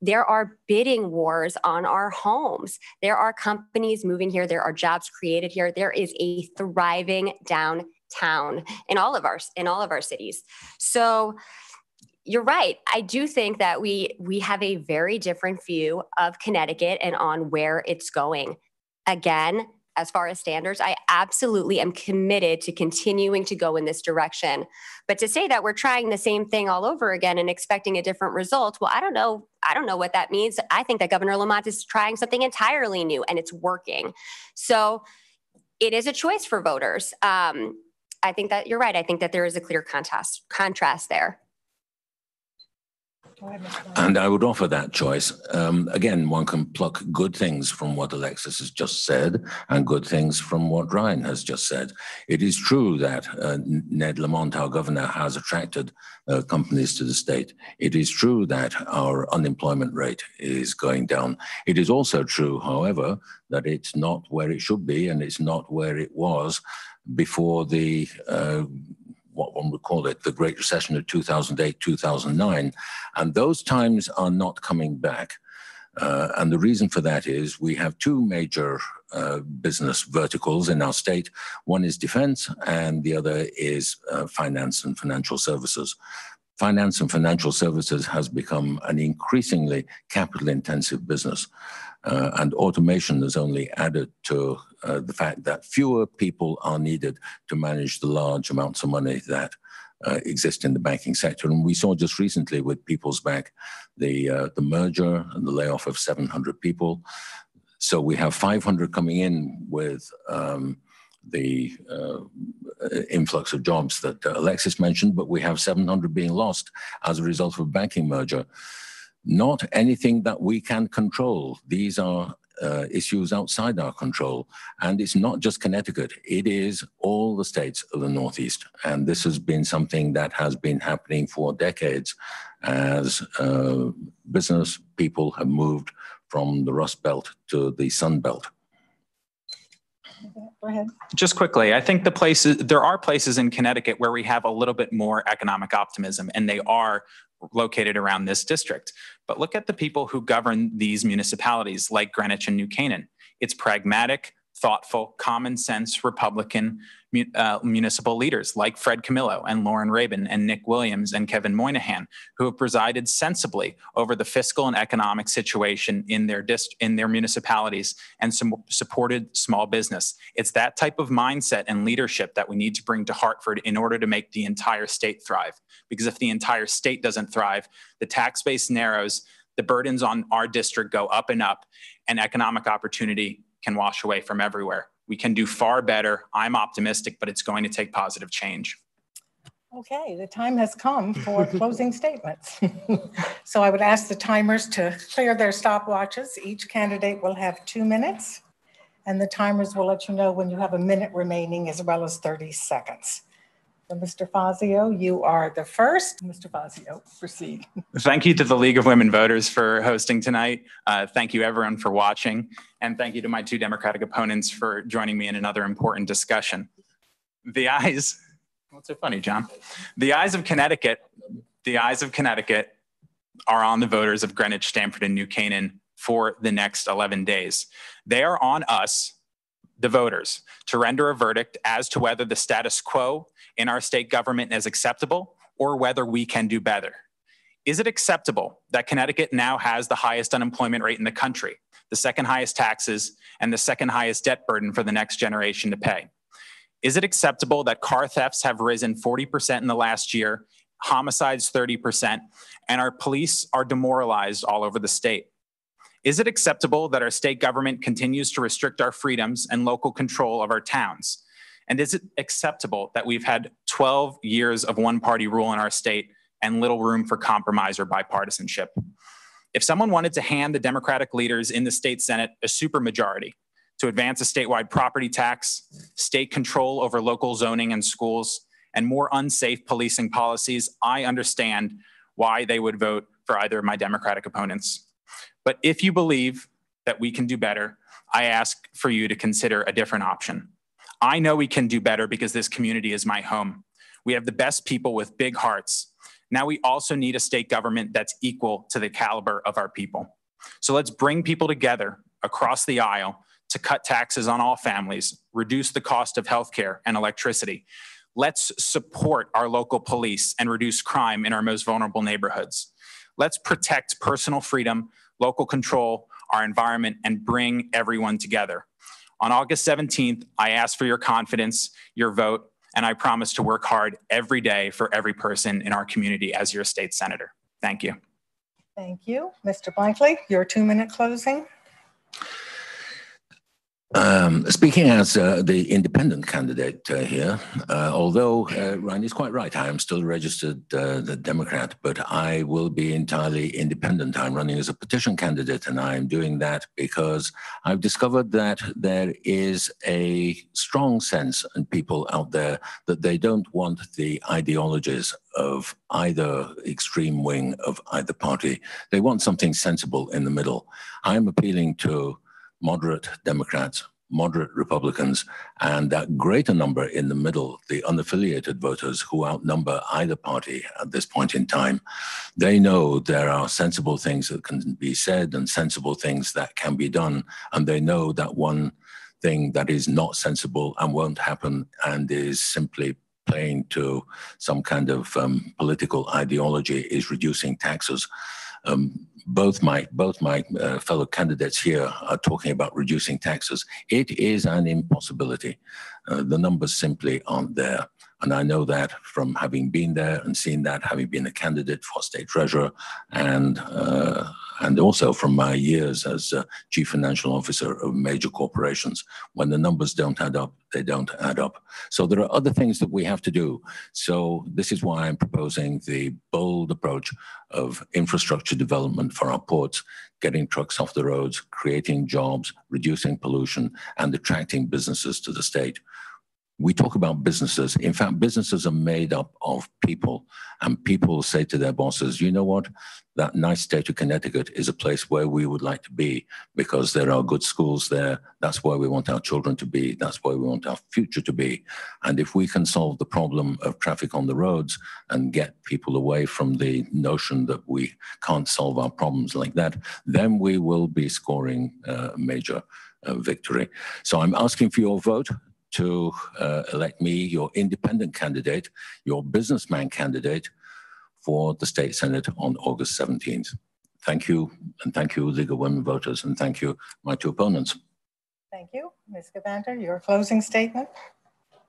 There are bidding wars on our homes. There are companies moving here. There are jobs created here. There is a thriving downtown in all of our cities. So you're right. I do think that we have a very different view of Connecticut and on where it's going. Again, as far as standards, I absolutely am committed to continuing to go in this direction. But to say that we're trying the same thing all over again and expecting a different result, well, I don't know what that means. I think that Governor Lamont is trying something entirely new and it's working. So it is a choice for voters. I think that you're right. I think that there is a clear contrast there. And I would offer that choice. Again, one can pluck good things from what Alexis has just said and good things from what Ryan has just said. It is true that Ned Lamont, our governor, has attracted companies to the state. It is true that our unemployment rate is going down. It is also true, however, that it's not where it should be and it's not where it was before the what one would call it, the Great Recession of 2008, 2009. And those times are not coming back. And the reason for that is we have two major business verticals in our state. One is defense, and the other is finance and financial services. Finance and financial services has become an increasingly capital-intensive business. And automation has only added to the fact that fewer people are needed to manage the large amounts of money that exist in the banking sector. And we saw just recently with People's Bank the merger and the layoff of 700 people. So we have 500 coming in with the influx of jobs that Alexis mentioned, but we have 700 being lost as a result of a banking merger. Not anything that we can control. These are issues outside our control. And it's not just Connecticut, it is all the states of the Northeast. And this has been something that has been happening for decades as business people have moved from the Rust Belt to the Sun Belt. Go ahead. Just quickly, I think there are places in Connecticut where we have a little bit more economic optimism, and they are located around this district. But look at the people who govern these municipalities like Greenwich and New Canaan. It's pragmatic, thoughtful, common sense Republican municipal leaders like Fred Camillo and Lauren Rabin and Nick Williams and Kevin Moynihan, who have presided sensibly over the fiscal and economic situation in their municipalities and supported small business. It's that type of mindset and leadership that we need to bring to Hartford in order to make the entire state thrive. Because if the entire state doesn't thrive, the tax base narrows, the burdens on our district go up, and economic opportunity can wash away from everywhere. We can do far better. I'm optimistic, but it's going to take positive change. Okay, the time has come for closing statements. So I would ask the timers to clear their stopwatches. Each candidate will have 2 minutes, and the timers will let you know when you have a minute remaining as well as 30 seconds. So Mr. Fazio, you are the first. Mr. Fazio, proceed. Thank you to the League of Women Voters for hosting tonight. Thank you everyone for watching. And thank you to my two Democratic opponents for joining me in another important discussion. What's so funny, John? The eyes of Connecticut are on the voters of Greenwich, Stamford, and New Canaan for the next 11 days. They are on us, the voters, to render a verdict as to whether the status quo in our state government is acceptable or whether we can do better. Is it acceptable that Connecticut now has the highest unemployment rate in the country, the second highest taxes, and the second highest debt burden for the next generation to pay? Is it acceptable that car thefts have risen 40% in the last year, homicides 30%, and our police are demoralized all over the state? Is it acceptable that our state government continues to restrict our freedoms and local control of our towns? And is it acceptable that we've had 12 years of one-party rule in our state and little room for compromise or bipartisanship? If someone wanted to hand the Democratic leaders in the state Senate a supermajority to advance a statewide property tax, state control over local zoning and schools, and more unsafe policing policies, I understand why they would vote for either of my Democratic opponents. But if you believe that we can do better, I ask for you to consider a different option. I know we can do better because this community is my home. We have the best people with big hearts. Now we also need a state government that's equal to the caliber of our people. So let's bring people together across the aisle to cut taxes on all families, reduce the cost of healthcare and electricity. Let's support our local police and reduce crime in our most vulnerable neighborhoods. Let's protect personal freedom, local control, our environment, and bring everyone together. On August 17th, I ask for your confidence, your vote, and I promise to work hard every day for every person in our community as your state senator. Thank you. Thank you. Mr. Blankley, your 2-minute closing. Speaking as the independent candidate here, although Ryan is quite right, I am still registered the Democrat, but I will be entirely independent. I'm running as a petition candidate, and I'm doing that because I've discovered that there is a strong sense in people out there that they don't want the ideologies of either extreme wing of either party. They want something sensible in the middle. I'm appealing to moderate Democrats, moderate Republicans, and that greater number in the middle, the unaffiliated voters who outnumber either party at this point in time. They know there are sensible things that can be said and sensible things that can be done, and they know that one thing that is not sensible and won't happen and is simply playing to some kind of political ideology is reducing taxes. Both my fellow candidates here are talking about reducing taxes. It is an impossibility. The numbers simply aren't there. And I know that from having been there and seen that, having been a candidate for state treasurer, and also from my years as chief financial officer of major corporations. When the numbers don't add up, they don't add up. So there are other things that we have to do. So this is why I'm proposing the bold approach of infrastructure development for our ports, getting trucks off the roads, creating jobs, reducing pollution, and attracting businesses to the state. We talk about businesses. In fact, businesses are made up of people, and people say to their bosses, you know what, that nice state of Connecticut is a place where we would like to be because there are good schools there. That's where we want our children to be. That's where we want our future to be. And if we can solve the problem of traffic on the roads and get people away from the notion that we can't solve our problems like that, then we will be scoring a major victory. So I'm asking for your vote to elect me, your independent candidate, your businessman candidate for the state senate on August 17th. Thank you, and thank you, League of Women Voters, and thank you, my two opponents. Thank you. Ms. Gavander, your closing statement.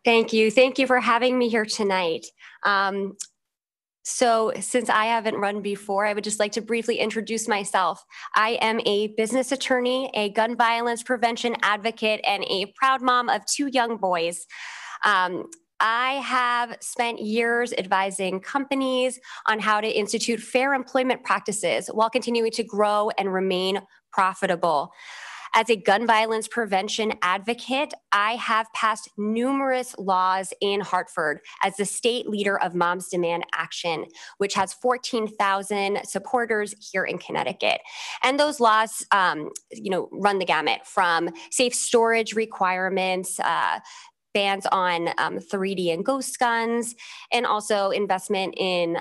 Thank you. Thank you for having me here tonight. So since I haven't run before, I would just like to briefly introduce myself. I am a business attorney, a gun violence prevention advocate, and a proud mom of 2 young boys. I have spent years advising companies on how to institute fair employment practices while continuing to grow and remain profitable. As a gun violence prevention advocate, I have passed numerous laws in Hartford as the state leader of Moms Demand Action, which has 14,000 supporters here in Connecticut. And those laws, run the gamut from safe storage requirements, bans on 3D and ghost guns, and also investment in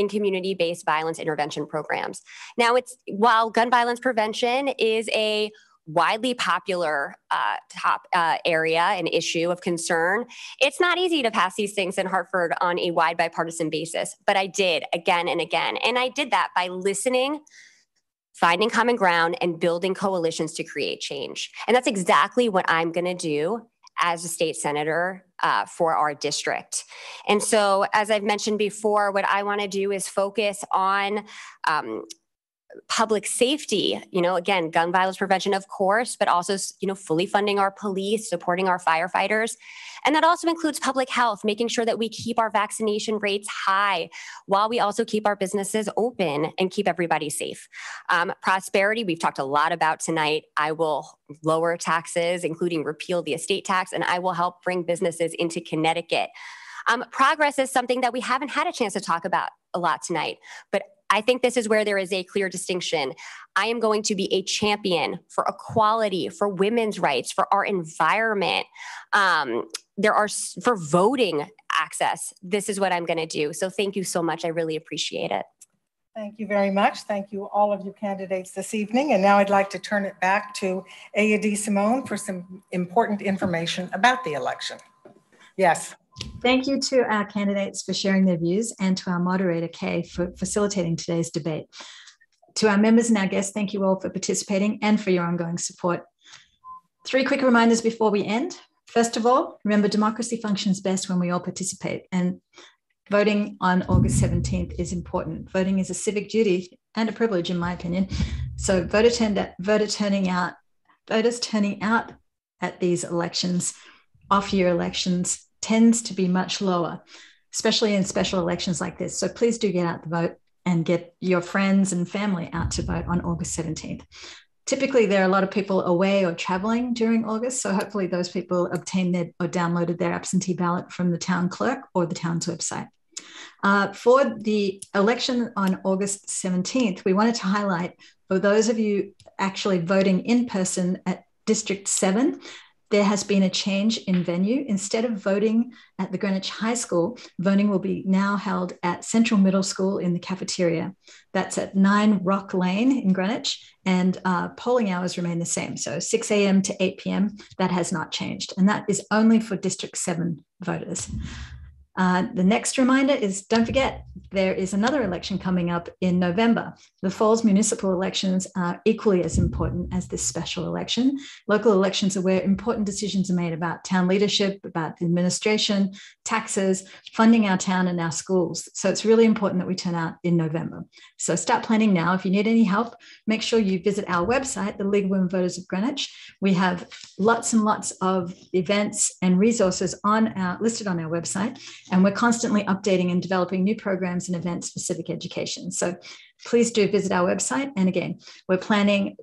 community-based violence intervention programs. Now, while gun violence prevention is a widely popular top area and issue of concern, it's not easy to pass these things in Hartford on a wide bipartisan basis, but I did again and again. And I did that by listening, finding common ground, and building coalitions to create change. And that's exactly what I'm gonna do as a state senator for our district. And so, as I've mentioned before, what I want to do is focus on public safety, again, gun violence prevention, of course, but also, fully funding our police, supporting our firefighters. And that also includes public health, making sure that we keep our vaccination rates high while we also keep our businesses open and keep everybody safe. Prosperity, we've talked a lot about tonight. I will lower taxes, including repeal the estate tax, and I will help bring businesses into Connecticut. Progress is something that we haven't had a chance to talk about a lot tonight, but I think this is where there is a clear distinction. I am going to be a champion for equality, for women's rights, for our environment. For voting access. This is what I'm going to do. So thank you so much. I really appreciate it. Thank you very much. Thank you, all of you candidates this evening. And now I'd like to turn it back to Aya DeSimone for some important information about the election. Yes. Thank you to our candidates for sharing their views and to our moderator, Kay, for facilitating today's debate. To our members and our guests, thank you all for participating and for your ongoing support. 3 quick reminders before we end. First of all, remember democracy functions best when we all participate, and voting on August 17th is important. Voting is a civic duty and a privilege, in my opinion. So voters turning out at these elections, off-year elections, tends to be much lower, especially in special elections like this. So please do get out the vote and get your friends and family out to vote on August 17th. Typically, there are a lot of people away or traveling during August, so hopefully those people obtained or downloaded their absentee ballot from the town clerk or the town's website. For the election on August 17th, we wanted to highlight, for those of you actually voting in person at District 7, there has been a change in venue. Instead of voting at the Greenwich High School, voting will be now held at Central Middle School in the cafeteria. That's at 9 Rock Lane in Greenwich, and polling hours remain the same. So 6 a.m. to 8 p.m., that has not changed. And that is only for District 7 voters. The next reminder is, don't forget, there is another election coming up in November. The fall's municipal elections are equally as important as this special election. Local elections are where important decisions are made about town leadership, about the administration, taxes, funding our town and our schools. So it's really important that we turn out in November. So start planning now. If you need any help, make sure you visit our website, the League of Women Voters of Greenwich. We have lots and lots of events and resources listed on our website. And we're constantly updating and developing new programs and events for civic education. So please do visit our website. And again, we're planning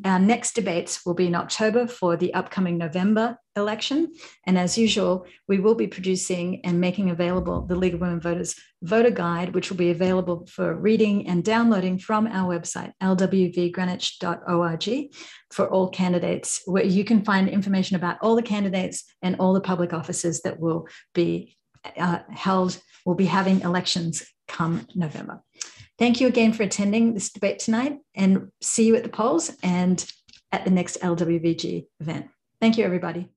our next debates will be in October for the upcoming November election. And as usual, we will be producing and making available the League of Women Voters voter guide, which will be available for reading and downloading from our website, lwvgreenwich.org, for all candidates, where you can find information about all the candidates and all the public offices that will be we'll be having elections come November. Thank you again for attending this debate tonight, and see you at the polls and at the next LWVG event. Thank you, everybody.